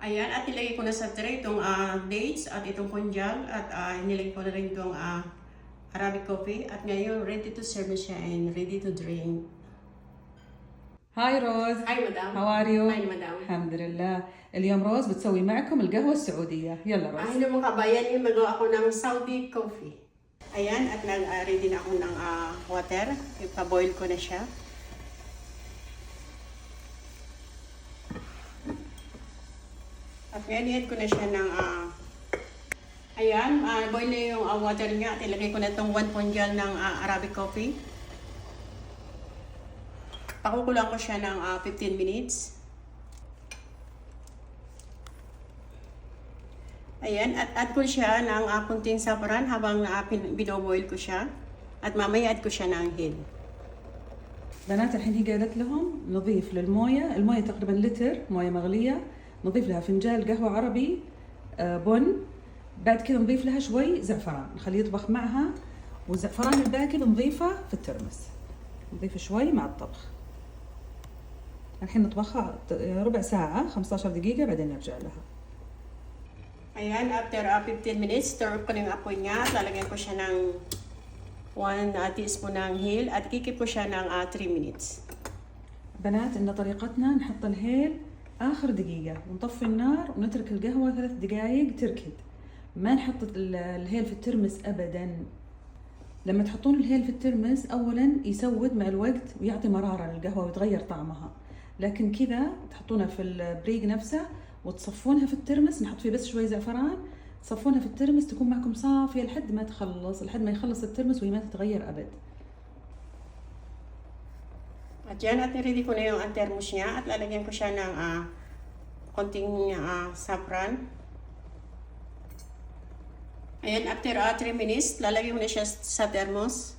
Ayan, at nilagay ko na sa tray itong dates at itong konjal at nilagay ko na rin itong Arabic coffee at ngayon ready to serve na siya and ready to drink. هاي روز. Hi, madam. How are you? Hi, madam. الحمد لله. اليوم روز بتسوي معكم القهوة السعودية. يلا روز. Ay, mga kabayan, magawa ako ng Saudi coffee. Ayan, at ready na ako ng water. Ipa-boil ko na siya. At ngayon, ko na siya ng ayan, boil na yung water niya. At ilagay ko na itong 1 ponjal ng Arabic coffee. Pakukulang ko siya ng 15 minutes. Ayan, at add ko siya ng kunting saffron habang binoboil ko siya. At mamaya add ko siya ng hill. بنات الحين هي قالت لهم نضيف للموية، الموية تقريبا لتر موية مغلية، نضيف لها فنجان قهوة عربي بن، بعد كذا نضيف لها شوي زعفران، نخليه يطبخ معها، والزعفران الباقي بنضيفه في الترمس. نضيف شوي مع الطبخ. الحين نطبخها ربع ساعة 15 دقيقة بعدين نرجع لها. Ayan, after 15 minutes, stir ko na yung apoy niya. Lalagyan ko siya ng 1 teaspoon ng hill at kikip ko siya ng 3 minutes. بنات إن طريقتنا نحط الهيل آخر دقيقة ونطفي النار ونترك القهوة 3 دقايق تركد. ما نحط الهيل في الترمس أبدا. لما تحطون الهيل في الترمس أولا يسود مع الوقت ويعطي مرارة للقهوة ويتغير طعمها، لكن كذا تحطونها في البريق نفسه وتصفونها في الترمس، نحط فيه بس شوي زعفران، تصفونها في الترمس تكون معكم صافية لحد ما تخلص، لحد ما يخلص الترمس وهي ما تتغير أبد. At yan, at ready ko na yung thermos niya at lalagyan ko siya ng konting saffron. Ayan, after 3 minutes, lalagyan ko na siya sa thermos.